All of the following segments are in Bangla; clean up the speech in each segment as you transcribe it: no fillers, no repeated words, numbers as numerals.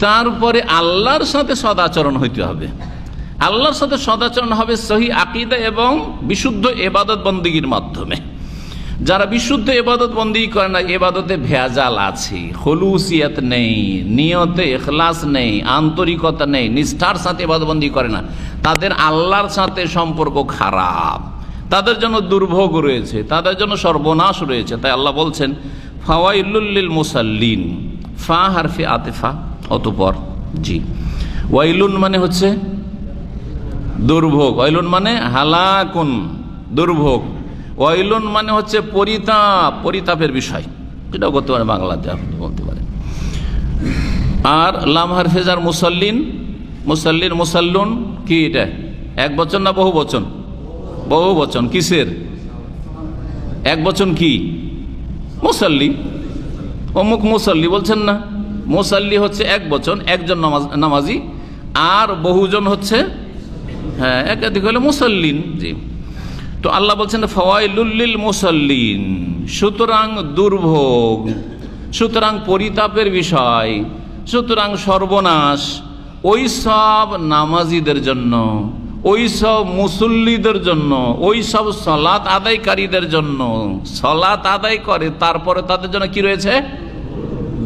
তারপরে আল্লাহর সাথে সদাচরণ হইতে হবে। আল্লাহর সাথে সদাচরণ হবে সহি আকীদা এবং বিশুদ্ধ ইবাদত বন্দেগীর মাধ্যমে। যারা বিশুদ্ধ ইবাদত বন্দেগী করে না, ইবাদতে ভেজাল আছে, খুলুসিয়ত নেই, নিয়তে ইখলাস নেই, আন্তরিকতা নেই, নিষ্ঠার সাথে ইবাদত বন্দেগী করে না, তাদের আল্লাহর সাথে সম্পর্ক খারাপ, তাদের জন্য দুর্ভোগ রয়েছে, তাদের জন্য সর্বনাশ রয়েছে। তাই আল্লাহ বলছেন ফাওয়াইলুল লিল মুসাল্লিন, ফা হারফে আতিফা, অতঃপর জি, ওয়াইলুন মানে হচ্ছে দুর্ভোগ, ওয়াইলুন মানে হালাকুন, দুর্ভোগ, ওয়াইলুন মানে হচ্ছে পরিতাপ, পরিতাপের বিষয়, এটাও করতে পারে বাংলাতে, আপনি বলতে পারেন। আর লাম হারফে জার মুসাল্লিন, মুসাল্লিন মুসাল্লুন কি এটা এক বচন না বহু বচন? বহু বচন। কিসের এক বচন? কি মুসাল্লি, অমুক মুসাল্লি বলছেন না, মুসাল্লি হচ্ছে এক বচন, একজন নামাজি, আর বহুজন হচ্ছে হ্যাঁ একাধিক হলে মুসাল্লিন। জি, তো আল্লাহ বলছেন ফাওয়াইলুল লিল মুসাল্লিন, সুতরাং দুর্ভোগ, সুতরাং পরিতাপের বিষয়, সুতরাং সর্বনাশ ওই সব নামাজিদের জন্য, ওই সব মুসল্লিদের জন্য, ওই সব সালাত আদায়কারীদের জন্য, সালাত আদায় করে তারপরে তাদের জন্য কি রয়েছে?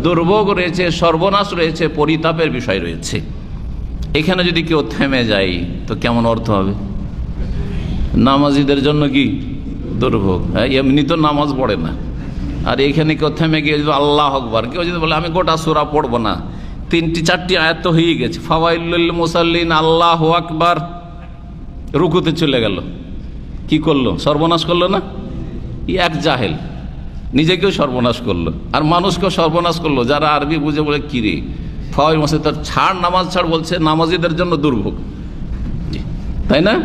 দুর্ভোগ রয়েছে, সর্বনাশ রয়েছে, পরিতাপের বিষয় রয়েছে। এখানে যদি কেউ থেমে যায় তো কেমন অর্থ হবে? নামাজিদের জন্য কি দুর্ভোগ, এমনি তো নামাজ পড়ে না, আর এখানে কেউ থেমে গিয়ে যদি আল্লাহ আকবার, কেউ যদি বলে আমি গোটা সূরা পড়বো না, 3-4টি আয়াত তো হয়ে গেছে, ফাওয়াইলুল মুসাল্লিন আল্লাহু আকবার, রুকুতে চলে গেল, কি করলো? সর্বনাশ করলো না? এক জাহেল নিজেকেও সর্বনাশ করলো আর মানুষকেও সর্বনাশ করলো। যারা আরবি বুঝে বলে কি রে ফাওয়াইল মাসে তার ছাড়, নামাজ ছাড়, বলছে নামাজিদের জন্য দুর্ভোগ, তাই না?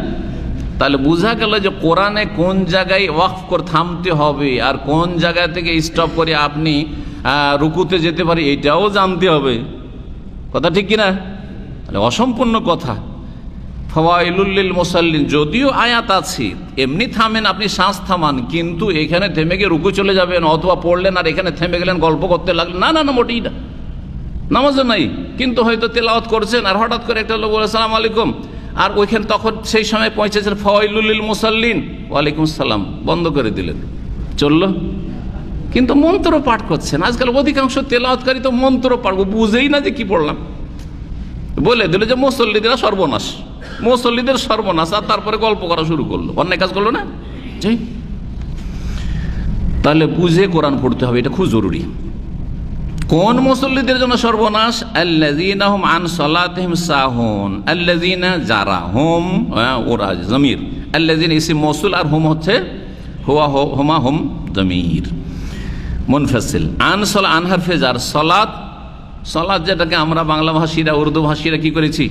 তাহলে বোঝা গেল যে কোরআনে কোন জায়গায় ওয়াকফ করে থামতে হবে আর কোন জায়গা থেকে স্টপ করে আপনি রুকুতে যেতে পারি এটাও জানতে হবে। কথা ঠিক কিনা? তাহলে অসম্পূর্ণ কথা। ফাওয়াইলুল লিল মুসাল্লিন, যদিও আয়াত আছে এমনি থামেন, আপনি শ্বাস থামান, কিন্তু এখানে থেমে গিয়ে রুকু চলে যাবেন অথবা পড়লেন আর এখানে থেমে গেলেন, গল্প করতে লাগলেন, না না না, মোটেই না, নামাজও নাই, কিন্তু হয়তো তেলাওয়াত করছেন আর হঠাৎ করে একটা লোক বলে আসসালামু আলাইকুম, আর ওইখানে তখন সেই সময় পৌঁছেছেন ফাওয়াইলুল লিল মুসাল্লিন, ওয়ালাইকুম সালাম, বন্ধ করে দিলেন, চললো, কিন্তু মন্ত্র পাঠ করছেন। আজকাল অধিকাংশ তেলাওয়াতকারী তো মন্ত্র পাঠ বুঝেই না যে কি পড়লাম, বলে দিল যে মুসল্লিদের সর্বনাশ, মুসল্লিদের সর্বনাশ, আর তারপরে গল্প করা শুরু করলো, অন্যায় কাজ করলো না। জি, তাহলে বুঝে কোরআন পড়তে হবে, এটা খুব জরুরি। কোন মুসল্লিদের জন্য সর্বনাশ? আল্লাযীনা হুম আন সালাতিহিম সাহুন, আল্লাযীনা যারা, হুম ওরা জমির, আল্লাযীনা ইসম মৌসুল আর হুম হচ্ছে হুয়া হুমা হুম জমির মুনফাসিল। আন সালা আন হারফে জার, সালাত, সালাত যেটাকে আমরা বাংলা ভাষীরা উর্দু ভাষীরা কি করেছি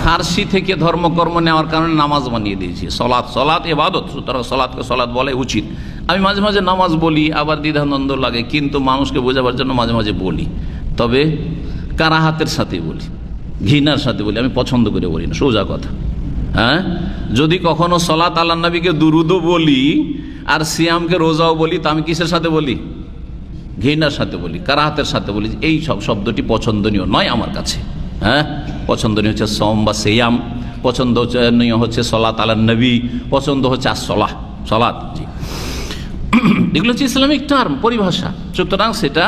ফার্সি থেকে ধর্মকর্ম নেওয়ার কারণে নামাজ বানিয়ে দিয়েছি। সলাৎ, সলাৎ ইবাদত, সুতরাং সলাৎকে সলাৎ বলে উচিত। আমি মাঝে মাঝে নামাজ বলি, আবার দ্বিধাদ্বন্দ্ব লাগে, কিন্তু মানুষকে বোঝাবার জন্য মাঝে মাঝে বলি, তবে কারাহাতের সাথে বলি, ঘৃণার সাথে বলি, আমি পছন্দ করে বলি না, সোজা কথা। হ্যাঁ, যদি কখনো সলাৎ আল্লাহ নবীকে দুরুদও বলি আর সিয়ামকে রোজাও বলি, তা আমি কিসের সাথে বলি? ঘৃণার সাথে বলি, কারাহাতের সাথে বলি। এই সব শব্দটি পছন্দনীয় নয় আমার কাছে। হ্যাঁ, পছন্দনীয় হচ্ছে সম বা সিয়াম, পছন্দনীয় হচ্ছে সলাত আলা নবী, পছন্দ হচ্ছে আসলাহ, সলাত। জি, এগুলো হচ্ছে ইসলামিক টার্ম, পরিভাষা। সুতরাং সেটা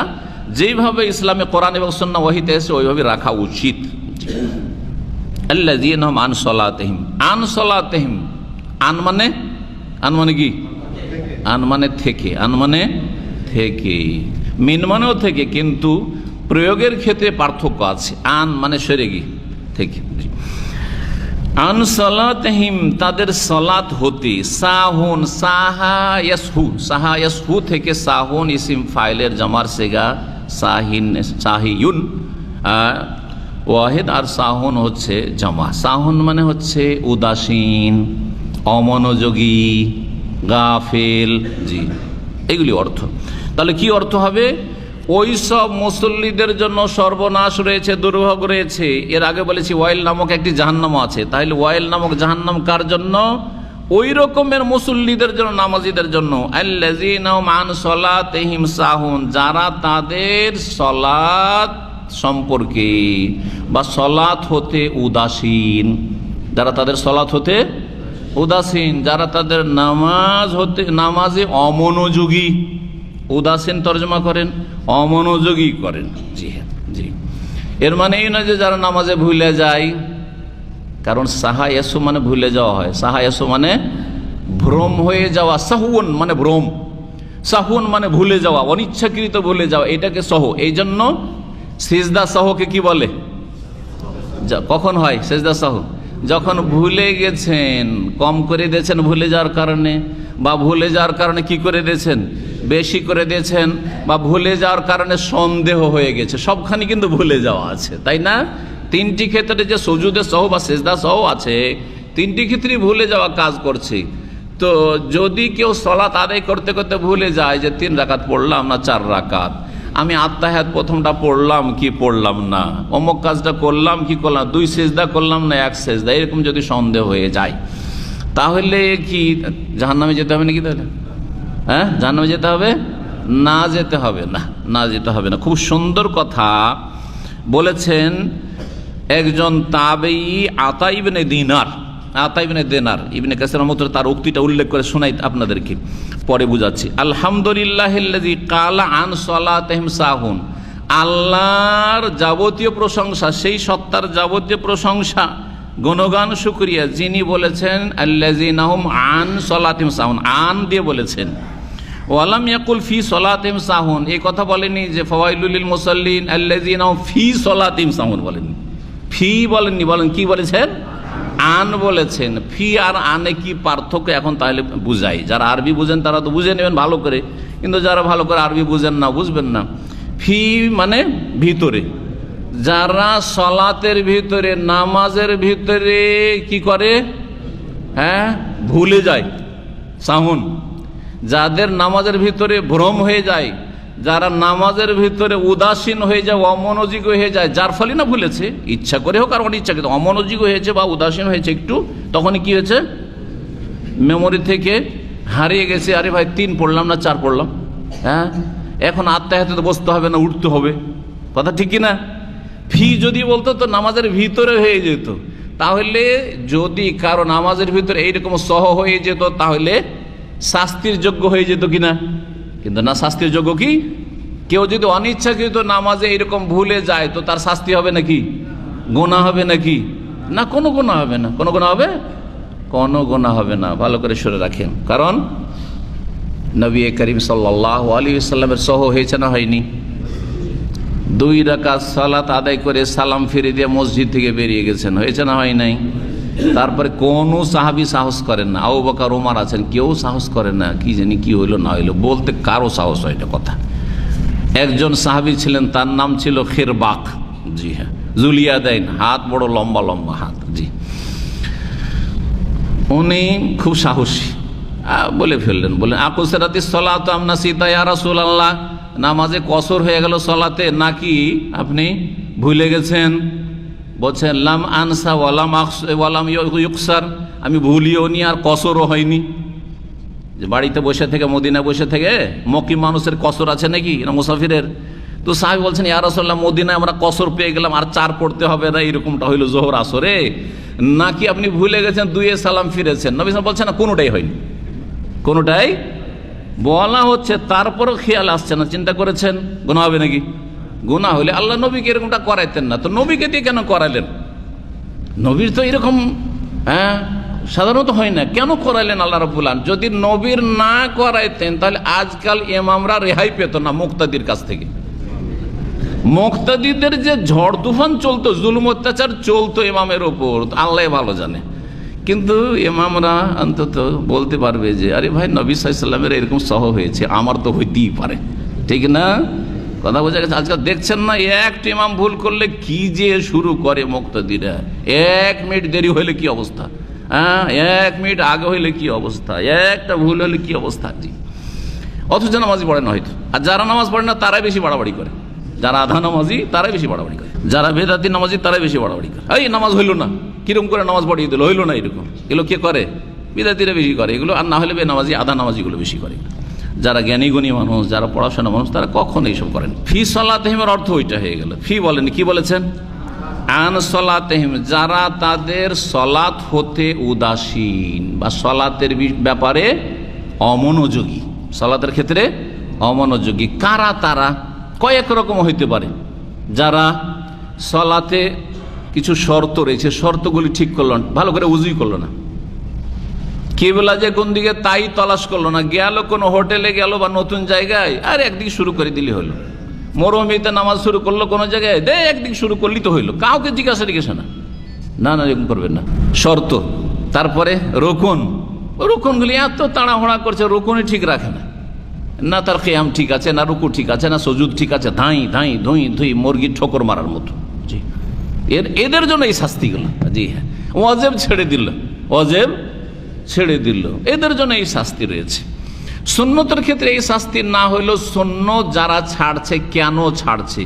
যেইভাবে ইসলামে কোরআন এবং সুন্নাহ ওহীতে এসে ওইভাবে রাখা উচিত। আল্লাযীনা হুম আন সালাতিহিম, আন সালাতিহিম, আন মানে কি? আন মানে থেকে, আন মানে থেকে, মিন মানেও থেকে, কিন্তু প্রয়োগের ক্ষেত্রে পার্থক্য আছে। আন মানে সরে গিয়ে, থেকে। আন সালাতিহিম, তাদের সালাত হতে, সাহুন, সাহা ইয়াসহু, সাহা ইয়াসহু থেকে সাহুন ইসিম ফাইলের জামার সেগা, সাহিন সাহিয়ুন ওয়াহিদ, আর সাহুন হচ্ছে জামা। সাহুন মানে হচ্ছে উদাসীন, অমনোযোগী, গাফেল। জি, এগুলি অর্থ। তাহলে কি অর্থ হবে? ওই সব মুসল্লিদের জন্য সর্বনাশ রয়েছে, দুর্ভোগ রয়েছে। এর আগে বলেছি ওয়াইল নামক একটি জাহান্নাম আছে, তাহলে ওয়াইল নামক জাহান্নাম কার জন্য? ওই রকমের মুসল্লিদের জন্য, নামাজিদের জন্য। আল্লাযীনা হুম আন সালাতিহিম সাহুন, যারা তাদের সালাত সম্পর্কে বা সলাত হতে উদাসীন, যারা তাদের সলাত হতে উদাসীন, যারা তাদের নামাজে অমনোযোগী, উদাসীন তর্জমা করেন অমনোযোগী করেন। জি হ্যাঁ, জি। এর মানে এই নয় যে যারা নামাজে ভুলে যায়, কারণ সাহায়াসু মানে ভুলে যাওয়া হয়, সাহায়াসু মানে ভ্রম হয়ে যাওয়া, সাহুন মানে ভ্রম, সাহুন মানে ভুলে যাওয়া, অনিচ্ছাকৃত ভুলে যাওয়া, এটাকে সহ। এই জন্য সিজদা সহকে কি বলে? কখন হয় সিজদা সহ? যখন ভুলে গেছেন, কম করে দিয়েছেন ভুলে যাওয়ার কারণে, বা ভুলে যাওয়ার কারণে কি করে দিয়েছেন, বেশি করে দিয়েছেন, বা ভুলে যাওয়ার কারণে সন্দেহ হয়ে গেছে, সবখানে কিন্তু ভুলে যাওয়া আছে, তাই না? তিনটি ক্ষেত্রে যে সুজুদে সহ বা সিজদা সহ আছে, তিনটি ক্ষেত্রেই ভুলে যাওয়া কাজ করছে। তো যদি কেউ সালাত আদায় করতে করতে ভুলে যায় যে 3 রাকাত পড়লাম না 4 রাকাত, আমি আত্তাহিয়াত প্রথমটা পড়লাম কি পড়লাম না, অমুক কাজটা করলাম কি করলাম, 2 সিজদা করলাম না 1 সিজদা, এরকম যদি সন্দেহ হয়ে যায়, তাহলে কি জাহান্নামে যেতে হবে নাকি? তাহলে হ্যাঁ, জাহান্নামে যেতে হবে? না, যেতে হবে না, না যেতে হবে না। খুব সুন্দর কথা বলেছেন একজন তাবেঈ আতা ইবনে দিনার, আতা ইবনে দিনার, ইবনে কাসির রহমাতুল্লাহ তার উক্তিটা উল্লেখ করে শোনাই আপনাদেরকে, পরে বুঝাচ্ছি। আলহামদুলিল্লাহিল্লাযী ক্বালা আন সালাতিহিম সাহুন, আল্লাহর যাবতীয় প্রশংসা, সেই সত্তার যাবতীয় প্রশংসা, গুণগান শুকরিয়া, যিনি বলেছেন আল্লাযীনা হুম আন সালাতিহিম সাহুন, আন দিয়ে বলেছেন। ওয়ালাম ইয়াকুল ফি সালাতিহিম সাহুন, এই কথা বলেনি যে ফাওয়াইলুল লিল মুসাল্লিন আল্লাযীনা হুম ফি সালাতিহিম সাহুন, বলেননি, ফি বলেননি, বলেন কি বলেছেন? আন বলেছেন। ফি আর আনে কি পার্থক্য এখন তাহলে বুঝাই। যারা আরবি বুঝেন তারা তো বুঝে নেবেন ভালো করে, কিন্তু যারা ভালো করে আরবি বুঝেন না, বুঝবেন না। ফি মানে ভিতরে, যারা সলাতের ভিতরে, নামাজের ভিতরে কি করে, হ্যাঁ, ভুলে যায়, সাহুন, যাদের নামাজের ভিতরে ভ্রম হয়ে যায়, যারা নামাজের ভিতরে উদাসীন হয়ে যায়, অমনোযোগী হয়ে যায়, যার ফলে না ভুলেছে, ইচ্ছা করে হোক আর অনিচ্ছাকৃত অমনোযোগী হয়েছে বা উদাসীন হয়েছে একটু, তখনই কি হয়েছে, মেমোরি থেকে হারিয়ে গেছে, আরে ভাই 3 পড়লাম না 4 পড়লাম, হ্যাঁ, এখন আত্মাহাতে বসতে হবে না, উঠতে হবে, কথা ঠিক কিনা? ফি যদি বলতো তো নামাজের ভিতরে হয়ে যেত, তাহলে যদি কারো নামাজের ভিতরে এইরকম সহ হয়ে যেত তাহলে শাস্তির যোগ্য হয়ে যেত কিনা? কিন্তু না, শাস্তির যোগ্য কি? কেউ যদি অনিচ্ছাকৃত নামাজে এরকম ভুলে যায় তো তার শাস্তি হবে নাকি? গুনাহ হবে নাকি? না, কোনো গুনাহ হবে না। কোনো গুনাহ হবে? কোনো গুনাহ হবে না। ভালো করে শুনে রাখেন, কারণ নবী করিম সাল্লাল্লাহু আলাইহি ওয়াসাল্লামের সহ হয়েছে না হয়নি? 2 রাকাত সালাত আদায় করে সালাম ফিরে দিয়ে মসজিদ থেকে বেরিয়ে গেছেন, হয়েছে না হয় নাই? তারপরে কোনো সাহাবী সাহস করেন না, আবু বকর ওমর আছেন, কেউ সাহস করে না, কি জানি কি হইলো না হইলো, বলতে কারো সাহস হয় না কথা। একজন সাহাবী ছিলেন, তার নাম ছিল খিরবাক, জি হ্যাঁ, জুলিয়াদাইন, হাত বড় লম্বা লম্বা হাত, জি। উনি খুব সাহসী, বলে ফেললেন, বললেন আকুসরাতিস সালাতু আম নাসিতা ইয়া রাসূলুল্লাহ, নামাজে কসর হয়ে গেল সলাতে, নাকি আপনি ভুলে গেছেন? বলছেন লাম আনসা ওয়ালাম ইউকসার, আমি ভুলিও নি আর কসরও হয়নি। যে বাড়িতে বসে থেকে, মদিনা বসে থেকে, মক্কি মানুষের কসর আছে নাকি না মুসাফিরের? তো সাহাবী বলছেন ইয়া রাসূলুল্লাহ, মদিনায় আমরা কসর পেয়ে গেলাম, আর 4 পড়তে হবে না, এরকমটা হইলো জোহর আসরে, নাকি আপনি ভুলে গেছেন 2 সালাম ফিরেছেন? নবী সাল্লাল্লাহু বলছেন না, কোনোটাই হয়নি, কোনোটাই বলা হচ্ছে, তারপরও খেয়াল আসছে না, চিন্তা করেছেন গুনাহ হবে নাকি? গুনাহ হলে আল্লাহ নবীকে এরকমটা করাইতেন না, তো নবীকে দিয়ে কেন করাইলেন? নবীর তো এরকম সাধারণত হয় না, কেন করাইলেন আল্লাহ রাব্বুল আলামিন? যদি নবীর না করাইতেন তাহলে আজকাল ইমামরা রেহাই পেত না মুক্তাদির কাছ থেকে। মুক্তাদিদের যে ঝড় তুফান চলতো, জুলুম অত্যাচার চলতো ইমামের ওপর, আল্লাহ ভালো জানে, কিন্তু ইমামরা অন্তত বলতে পারবে যে আরে ভাই নবী সাল্লাল্লাহু আলাইহি ওয়াসাল্লামের এরকম সহ হয়েছে, আমার তো হইতেই পারে, ঠিক না? কথা বোঝা গেছে? আজকাল দেখছেন না, একটা ইমাম ভুল করলে কি যে শুরু করে মুক্তাদিরা, 1 মিনিট দেরি হইলে কি অবস্থা, 1 মিনিট আগে হইলে কি অবস্থা, একটা ভুল হলে কি অবস্থা, জি। অথচ নামাজি পড়ে না হয়তো, আর যারা নামাজ পড়ে না তারাই বেশি বাড়াবাড়ি করে, যারা আধা নামাজি তারাই বেশি বাড়াবাড়ি করে, যারা বেদাতি নামাজি তারাই বেশি বাড়াবাড়ি করে। এই নামাজ হইল না, কিরকম করে নামাজ পড়িয়ে দিল, হইল না, এরকম এগুলো কে করে? বিদাতিরা বেশি করে এগুলো, আর না হলে বেনামাজি আধা নামাজিগুলো বেশি করে। যারা জ্ঞানীগুণী মানুষ, যারা পড়াশোনা মানুষ, তারা কখনো এইসব করেন। ফি সলাতহিমের অর্থ ওইটা হয়ে গেল। ফি বলেন, কি বলেছেন? আন সলাতহিম, যারা তাদের সলাত হতে উদাসীন বা সলাতের ব্যাপারে অমনোযোগী, সলাতের ক্ষেত্রে অমনোযোগী। কারা তারা? কয়েক রকম হইতে পারে। যারা সলাতে কিছু শর্ত রয়েছে, শর্তগুলি ঠিক করল না, ভালো করে উজুই করলো না, কিবলা যে কোন দিকে তাই তলাশ করলো না, গেল কোনো হোটেলে গেল বা নতুন জায়গায়, আর একদিকে শুরু করে দিলে হলো। মরুভূমিতে নামাজ শুরু করলো কোনো জায়গায়, একদিক শুরু করলি তো হইলো, কাউকে জিজ্ঞাসা না, না না এরকম করবেন না। শর্ত, তারপরে রুকুনগুলি এত তাড়াহুড়া করছে, রুকুনই ঠিক রাখে না, না তার কিয়াম ঠিক আছে, না রুকু ঠিক আছে, না সুজুদ ঠিক আছে, ধাই ধাই ধুই ধুই মুরগির ঠোকর মারার মতো। জি, এদের জন্য এই শাস্তিগুলো। জি হ্যাঁ, ওয়াজিব ছেড়ে দিল, এদের জন্য এই শাস্তি রয়েছে। সুন্নতের ক্ষেত্রে এই শাস্তি না হইলেও সুন্নত যারা ছাড়ছে, কেন ছাড়ছে?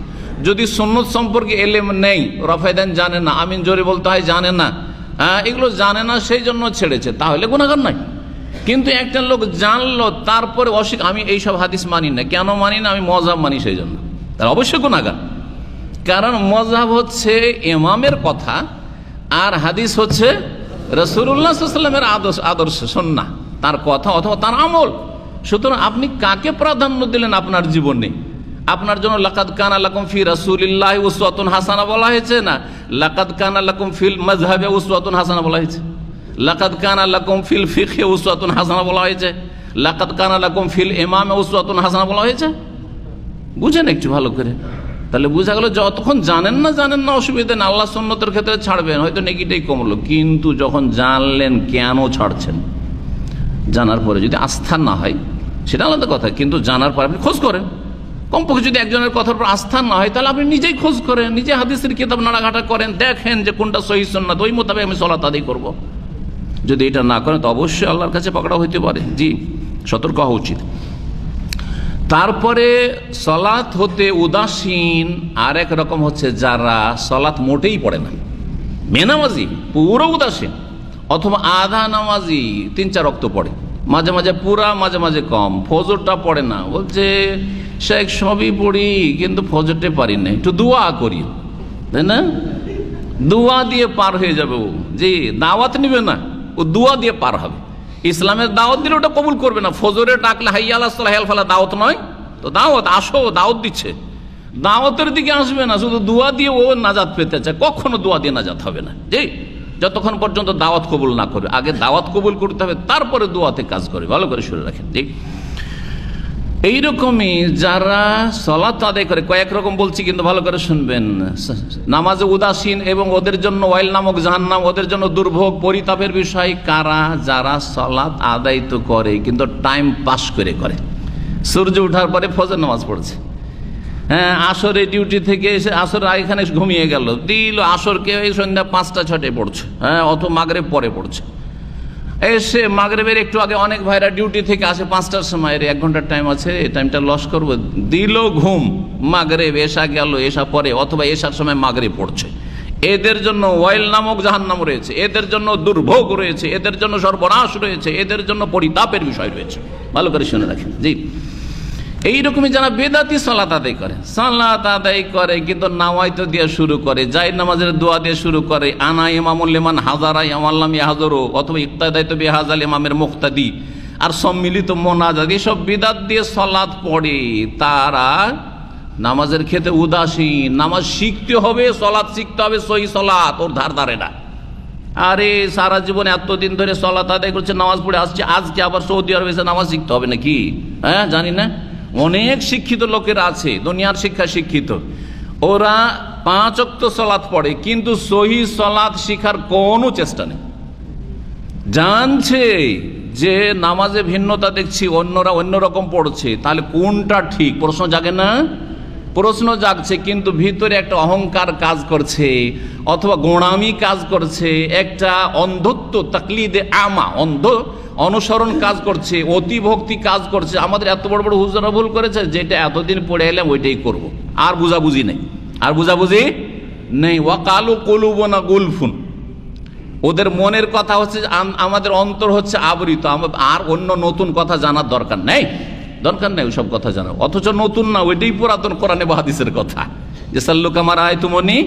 যদি সুন্নত সম্পর্কে এলেম নেই, রফায়দান জানে না, আমিন জোরে বলতে হয় জানে না, এগুলো জানে না, সেই জন্য ছেড়েছে, তাহলে গুনাহগার নাই। কিন্তু একটা লোক জানলো, তারপরে আমি এইসব হাদিস মানি না, কেন মানি না? আমি মযহাব মানি, সেই জন্য, তার অবশ্যই গুনাহগার। কারণ মযহাব হচ্ছে ইমামের কথা, আর হাদিস হচ্ছে রাসূলুল্লাহ সাল্লাল্লাহু আলাইহি ওয়াসাল্লামের আদর্শ, সুন্নাহ, তার কথা অথবা তার আমল। সুতরাং আপনি কাকে প্রাধান্য দিলেন আপনার জীবনে? আপনার জন্য লাকাদ কানা লাকুম ফি রাসূলিল্লাহি উসওয়াতুন হাসানাহ বলা হয়েছে না? লাকাদ কানা লাকুম ফিল মাযহাবি উসওয়াতুন হাসানাহ বলা হয়েছে, লাকাদ কানা লাকুম ফিল ফিকহি উসওয়াতুন হাসানাহ বলা হয়েছে, লাকাদ কানা লাকুম ফিল ইমামে উসওয়াতুন হাসানাহ বলা হয়েছে। বুঝেন একটু ভালো করে, তাহলে বোঝা গেল যতক্ষণ জানেন না অসুবিধা না, আল্লাহ সুন্নতের ক্ষেত্রে ছাড়বেন, হয়তো নেকিটাই কমলো। কিন্তু যখন জানলেন কেন ছাড়ছেন, জানার পরে যদি আস্থা না হয় সেটা আলাদা কথা, কিন্তু জানার পর আপনি খোঁজ করেন। কমপক্ষে যদি একজনের কথার উপর আস্থা না হয়, তাহলে আপনি নিজেই খোঁজ করেন, নিজে হাদিসের কিতাব নাড়াঘাটা করেন, দেখেন যে কোনটা সহিহ সুন্নাত, ওই মোতাবেক আমি সালাত আদায় করব। যদি এটা না করেন তো অবশ্যই আল্লাহর কাছে পকড়া হইতে পারে। জি, সতর্ক হওয়া উচিত। তারপরে সলাত হতে উদাসীন আর এক রকম হচ্ছে যারা সলাত মোটেই পড়ে না, বেনামাজি, পুরো উদাসীন, অথবা আধা নামাজি, 3-4 ওয়াক্ত পড়ে, মাঝে মাঝে পুরা, মাঝে মাঝে কম, ফজরটা পড়ে না, বলছে শেখ সবই পড়ি কিন্তু ফজরটা পারি না, একটু দোয়া করি, তাই না? দোয়া দিয়ে পার হয়ে যাবে ও। জি, দাওয়াত নিবে না, ও দোয়া দিয়ে পার হবে। ইসলামের দাওয়াত দিলে ওটা কবুল করবে না। ফজরে ডাকলে হাইয়া আলাস সালাহ হাল ফালা দাওয়াত নয় তো, দাওয়াত আসো, দাওয়াত দিচ্ছে, দাওয়াতের দিকে আসবে না, শুধু দোয়া দিয়ে ও নাজাত পেতে চায়, কখনো দোয়া দিয়ে নাজাত হবে না। জি, যতক্ষণ পর্যন্ত দাওয়াত কবুল না করবে, আগে দাওয়াত কবুল করতে হবে, তারপরে দোয়াতে কাজ করে, ভালো করে শুনে রাখেন। জি, এইরকমই যারা সালাত আদায় করে, কয়েক রকম বলছি কিন্তু ভালো করে শুনবেন। নামাজে উদাসীন এবং ওদের জন্য ওয়াইল নামক জাহান্নাম, ওদের জন্য দুর্ভোগ, পরিতাপের বিষয়। কারা? যারা সালাত আদায় তো করে কিন্তু টাইম পাস করে। সূর্য ওঠার পরে ফজর নামাজ পড়ছে, হ্যাঁ, আসরে ডিউটি থেকে এসে আসর এখানে ঘুমিয়ে গেল, দিল আসরকে এই সন্ধ্যা 5টা-6টায় পড়ছে, হ্যাঁ, অথবা মাগরিব পরে পড়ছে, এসে মাগরিবের একটু আগে অনেক ভাইরা ডিউটি থেকে আসে 5টার সময়, 1 ঘন্টার টাইম আছে, এই টাইমটা লস করবো, দিল ঘুম, মাগরিব এশা গেল, এশা পরে অথবা এশার সময় মাগরিব পড়ছে। এদের জন্য ওয়াইল নামক জাহান্নাম রয়েছে, এদের জন্য দুর্ভোগ রয়েছে, এদের জন্য সর্বনাশ রয়েছে, এদের জন্য পরিতাপের বিষয় রয়েছে, ভালো করে শুনে রাখেন। জি, এইরকমই যারা বেদাতি সালাত আদায় করে কিন্তু নাওয়াইতো দিয়ে শুরু করে, যাই নামাজের দোয়া দিয়ে শুরু করে, আনা ইমামুল লিমান হাজারা ইয়ামাল্লাম ইয়াহজুরু, অথবা ইক্তাদাইতু বিহাজাল ইমামের মুক্তাদি, আর সম্মিলিত মোনাজাত, এসব বিদাত দিয়ে সালাত পড়ে। তারা নামাজের ক্ষেত্রে উদাসীন। নামাজ শিখতে হবে, সালাত শিখতে হবে, সহি সালাত, ওর ধারে না। আরে সারা জীবনে এতদিন ধরে সালাত আদায় করছে, নামাজ পড়ে আসছে, আজকে আবার সৌদি আরবে এসে নামাজ শিখতে হবে নাকি? হ্যাঁ, জানি না, অনেক শিক্ষিত লোকেরা আছে, দুনিয়ার শিক্ষা শিক্ষিত, ওরা 5 ওয়াক্ত সালাত পড়ে কিন্তু সহি সালাত শিখার কোনো চেষ্টা নেই। জানছে যে নামাজে ভিন্নতা দেখছি, অন্যরা অন্যরকম পড়ছে, তাহলে কোনটা ঠিক? প্রশ্ন জাগে না? প্রশ্ন জাগছে, কিন্তু ভিতরে একটা অহংকার কাজ করছে, অথবা গোঁড়ামি কাজ করছে, একটা অন্ধত্ব, তাকলিদে আমা, অন্ধ অনুসরণ কাজ করছে, অতিভক্তি কাজ করছে। আমাদের এত বড় বড় হুজুরা ভুল করেছে, যেটা এতদিন পড়ে এলাম ওইটাই করব, আর বুঝাবুঝি নেই। ওয়াকালু কুলুবুনা গুলফুন, ওদের মনের কথা হচ্ছে আমাদের অন্তর হচ্ছে আবৃত, আর অন্য নতুন কথা জানার দরকার নেই। দরকার নেই ওইসব কথা জানা, অথচ নতুন না, ওইটাই পুরাতন কোরআনে বা হাদিসের কথা, যে সাল্লু কামা রাআইতুমুনি